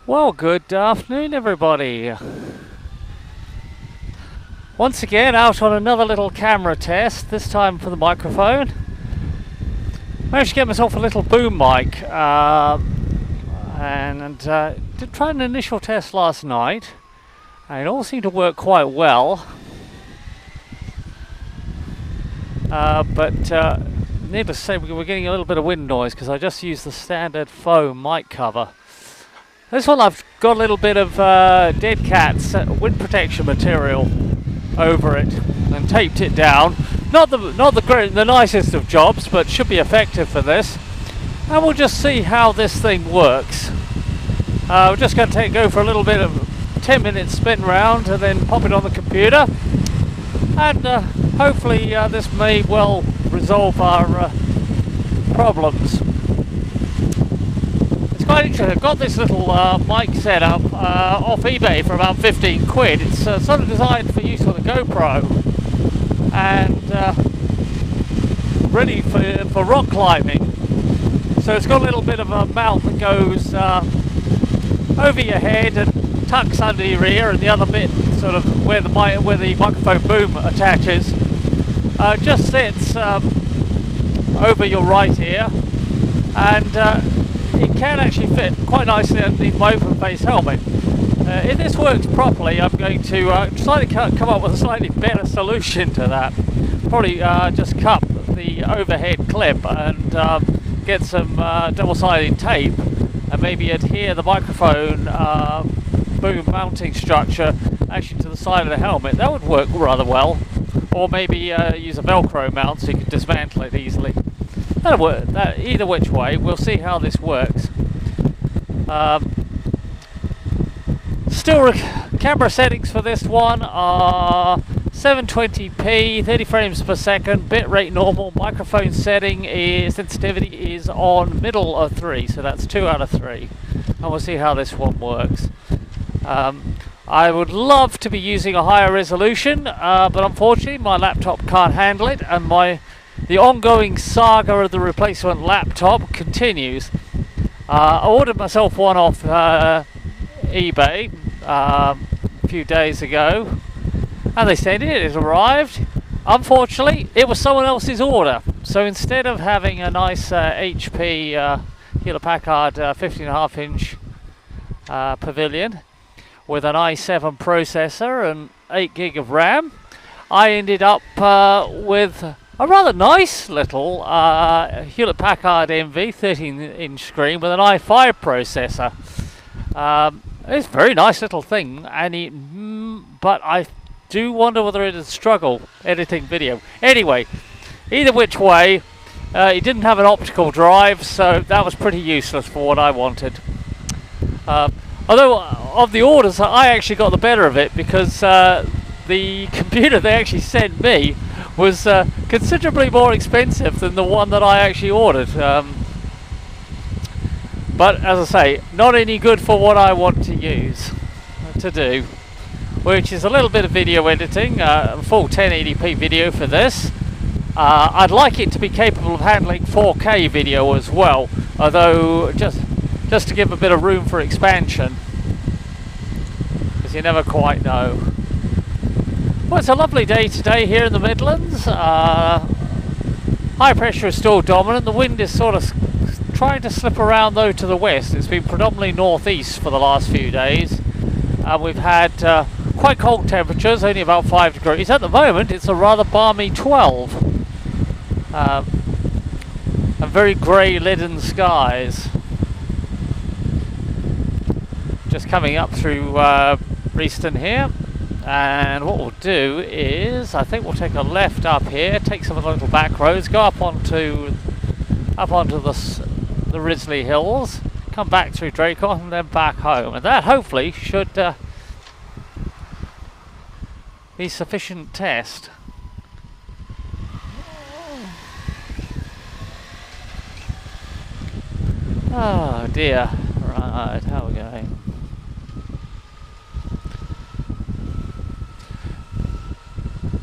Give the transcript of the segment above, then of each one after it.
Well, good afternoon, everybody. Once again, out on another little camera test, this time for the microphone. Managed to get myself a little boom mic, and did try an initial test last night, and it all seemed to work quite well. But needless to say, we were getting a little bit of wind noise because I just used the standard foam mic cover. This one I've got a little bit of Dead Cat's wind protection material over it and taped it down. Not the nicest of jobs, but should be effective for this. And we'll just see how this thing works. We're just going to go for a little bit of 10-minute spin round and then pop it on the computer. And hopefully this may well resolve our problems. Quite interesting. I've got this little mic set up off eBay for about 15 quid. It's sort of designed for use on the GoPro and ready for rock climbing. So it's got a little bit of a mount that goes over your head and tucks under your ear, and the other bit, sort of where the microphone boom attaches, just sits over your right ear, and it can actually fit quite nicely underneath my open face helmet. If this works properly, I'm going to come up with a slightly better solution to that. Probably just cut the overhead clip and get some double-sided tape and maybe adhere the microphone boom mounting structure actually to the side of the helmet. That would work rather well. Or maybe use a Velcro mount so you can dismantle it easily. That'll work. Either which way, we'll see how this works. Camera settings for this one are 720p, 30 frames per second, bitrate normal. Microphone sensitivity is on middle of 3, so that's 2 out of 3. And we'll see how this one works. I would love to be using a higher resolution, but unfortunately my laptop can't handle it, and the ongoing saga of the replacement laptop continues. I ordered myself one off eBay a few days ago, and they said it arrived. Unfortunately, it was someone else's order. So instead of having a nice HP Hewlett-Packard 15.5-inch Pavilion with an i7 processor and 8 gig of RAM, I ended up with a rather nice little Hewlett-Packard MV 13-inch screen with an i5 processor. It's a very nice little thing, but I do wonder whether it would struggle editing video. Anyway, either which way, it didn't have an optical drive, so that was pretty useless for what I wanted. Although of the orders, I actually got the better of it because the computer they actually sent me was considerably more expensive than the one that I actually ordered. But as I say, not any good for what I want to do, which is a little bit of video editing, full 1080p video for this. I'd like it to be capable of handling 4K video as well, although just to give a bit of room for expansion, because you never quite know. Well, it's a lovely day today here in the Midlands. High pressure is still dominant. The wind is sort of trying to slip around though to the west. It's been predominantly northeast for the last few days. We've had quite cold temperatures, only about 5 degrees. At the moment it's a rather balmy 12. And very grey leaden skies. Just coming up through Reaston here. And what we'll do is, I think we'll take a left up here, take some of the little back roads, go up onto the Risley Hills, come back through Dracon and then back home. And that hopefully should be sufficient test. Oh dear. Right, how are we going?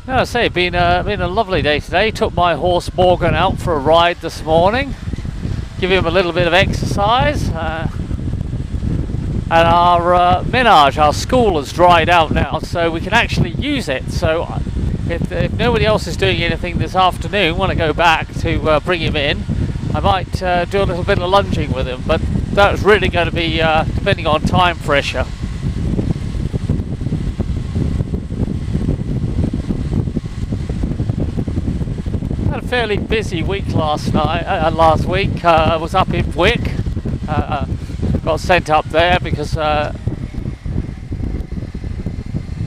No, I say, been a lovely day today. Took my horse Morgan out for a ride this morning, give him a little bit of exercise, and our Minage, our school, has dried out now, so we can actually use it. So if nobody else is doing anything this afternoon, want to go back to bring him in, I might do a little bit of lunging with him, but that's really going to be depending on time pressure. Had a fairly busy week last week. I was up in Wick, got sent up there because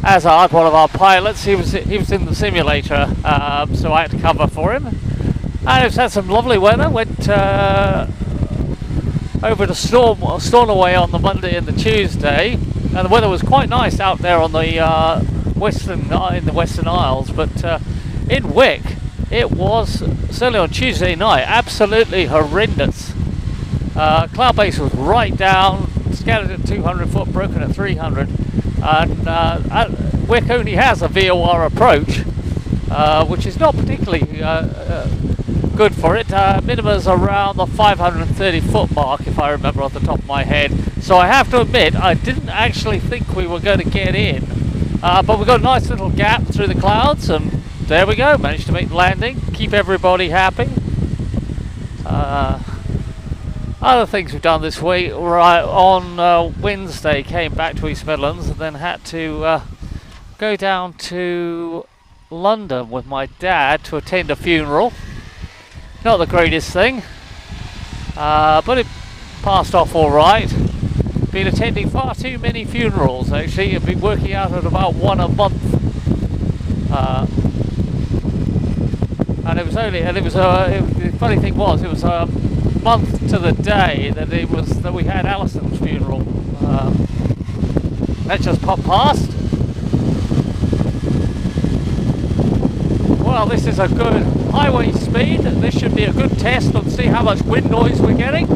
Azard, one of our pilots, he was in the simulator, so I had to cover for him. And it's had some lovely weather. Went over to Stornoway on the Monday and the Tuesday, and the weather was quite nice out there on the Western Isles. But in Wick, it was certainly on Tuesday night absolutely horrendous. Cloud base was right down, scattered at 200 foot, broken at 300, and Wick only has a VOR approach, which is not particularly good for it. Minimum's around the 530 foot mark, if I remember off the top of my head. So I have to admit, I didn't actually think we were going to get in, but we got a nice little gap through the clouds, and there we go. Managed to make the landing, keep everybody happy. Other things we've done this week, right on Wednesday, came back to East Midlands and then had to go down to London with my dad to attend a funeral. Not the greatest thing, but it passed off all right. Been attending far too many funerals actually. I've been working out at about one a month, and it was the funny thing was, it was a month to the day that we had Alison's funeral. That just popped past. Well, this is a good highway speed. This should be a good test. Let's see how much wind noise we're getting.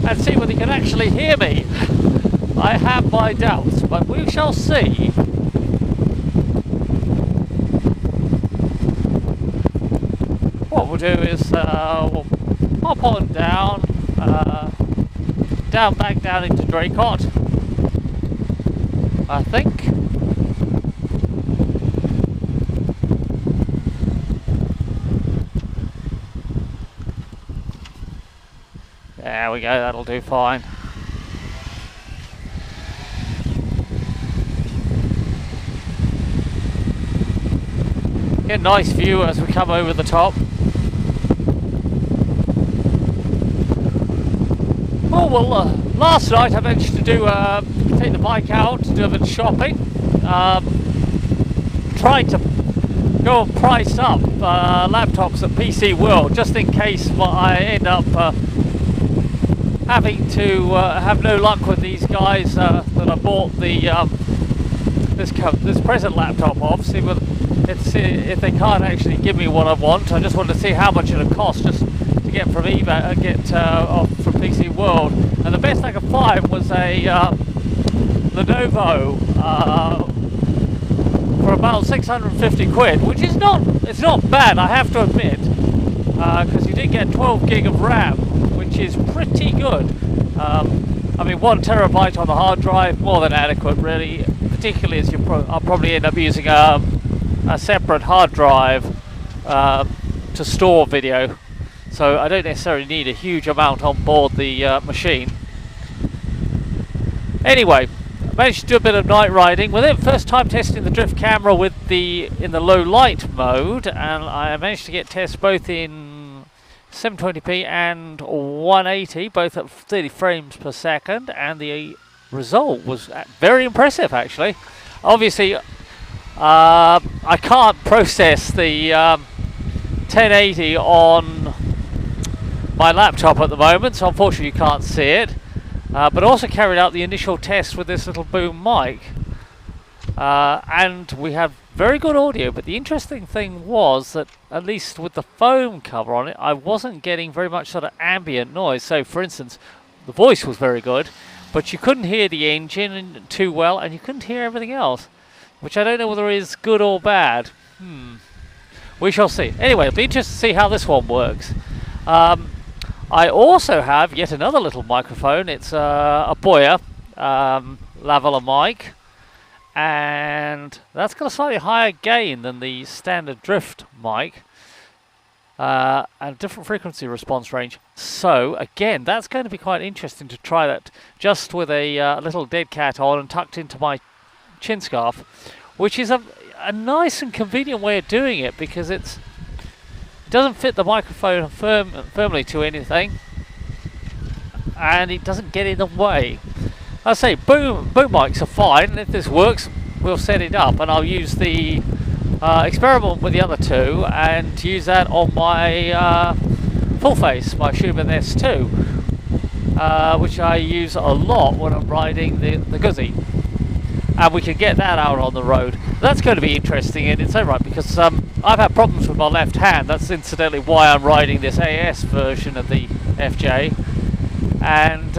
And see whether you can actually hear me. I have my doubts, but we shall see. What we'll do is we'll hop on down, back down into Draycott, I think. There we go, that'll do fine. Get a nice view as we come over the top. Oh well, last night I managed to take the bike out to do a bit of shopping. Tried to go and price up laptops at PC World, just in case I end up having to have no luck with these guys that I bought this present laptop off. See if they can't actually give me what I want. I just wanted to see how much it would cost just to get from eBay, off from PC World. And the best I could find was a Lenovo for about 650 quid, which is it's not bad, I have to admit, because you did get 12 gig of RAM, which is pretty good. I mean, 1 terabyte on the hard drive, more than adequate really, particularly as I'll probably end up using a separate hard drive to store video, so I don't necessarily need a huge amount on board the machine. Anyway, managed to do a bit of night riding with it. First time testing the drift camera in the low light mode, and I managed to get tests both in 720p and 180, both at 30 frames per second, and the result was very impressive actually. Obviously I can't process the 1080 on my laptop at the moment, so unfortunately you can't see it. But also carried out the initial test with this little boom mic, and we had very good audio. But the interesting thing was that, at least with the foam cover on it, I wasn't getting very much sort of ambient noise. So for instance, the voice was very good, but you couldn't hear the engine too well, and you couldn't hear everything else, which I don't know whether is good or bad. We shall see. Anyway, it'll be interesting to see how this one works. I also have yet another little microphone. It's a Boya lavalier mic, and that's got a slightly higher gain than the standard drift mic, and a different frequency response range. So again, that's going to be quite interesting to try that just with a little dead cat on and tucked into my chin scarf, which is a nice and convenient way of doing it, because it doesn't fit the microphone firmly to anything, and it doesn't get in the way. I say boom mics are fine, and if this works, we'll set it up, and I'll use the experiment with the other two and use that on my full face, my Schumann S2, which I use a lot when I'm riding the Guzzi, and we can get that out on the road. That's going to be interesting in its own right, because I've had problems with my left hand. That's incidentally why I'm riding this AS version of the FJ, and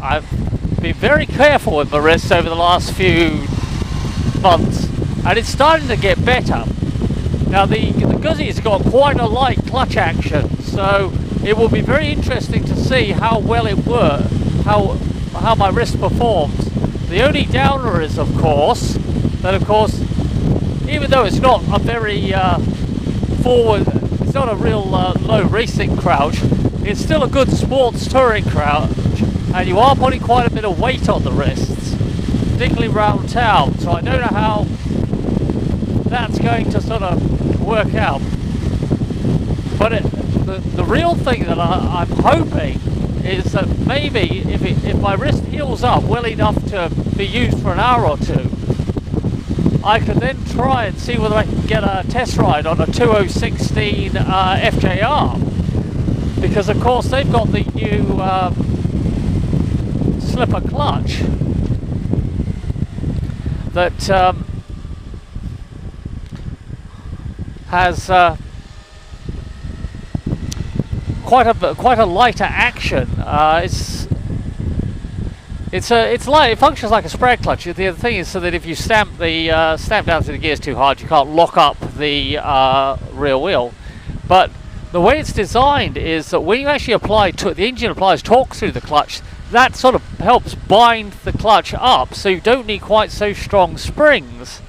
I've been very careful with my wrists over the last few months, and it's starting to get better. Now the Guzzi's got quite a light clutch action, so it will be very interesting to see how well it works, how my wrist performs. The only downer is, of course, even though it's not a very forward, it's not a real low racing crouch, it's still a good sports touring crouch, and you are putting quite a bit of weight on the wrists, particularly around town, so I don't know how that's going to sort of work out. But the real thing that I'm hoping is that maybe if my wrist heals up well enough to be used for an hour or two, I can then try and see whether I can get a test ride on a 2016 FJR, because of course they've got the new slipper clutch that has quite a lighter action. It's light. It functions like a spread clutch. The other thing is so that if you stamp down to the gears too hard, you can't lock up the rear wheel. But the way it's designed is that when you actually the engine applies torque through the clutch, that sort of helps bind the clutch up, so you don't need quite so strong springs.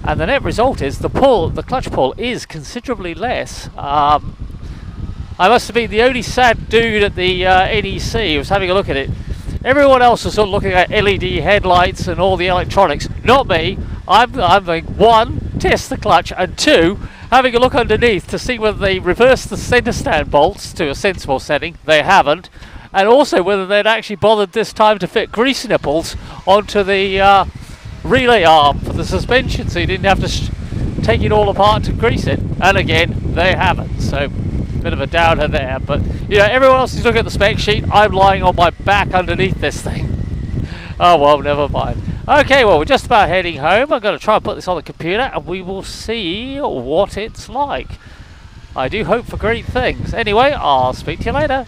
And the net result is the clutch pull is considerably less. I must have been the only sad dude at the NEC who was having a look at it. Everyone else was sort of looking at LED headlights and all the electronics. Not me. I'm going, one, test the clutch, and two, having a look underneath to see whether they reversed the centre stand bolts to a sensible setting. They haven't. And also whether they'd actually bothered this time to fit grease nipples onto the relay arm for the suspension, so you didn't have to take it all apart to grease it. And again, they haven't. So bit of a downer there, but you know, everyone else is looking at the spec sheet. I'm lying on my back underneath this thing. Oh well, never mind. Okay, well, we're just about heading home. I'm going to try and put this on the computer, and we will see what it's like. I do hope for great things. Anyway, I'll speak to you later.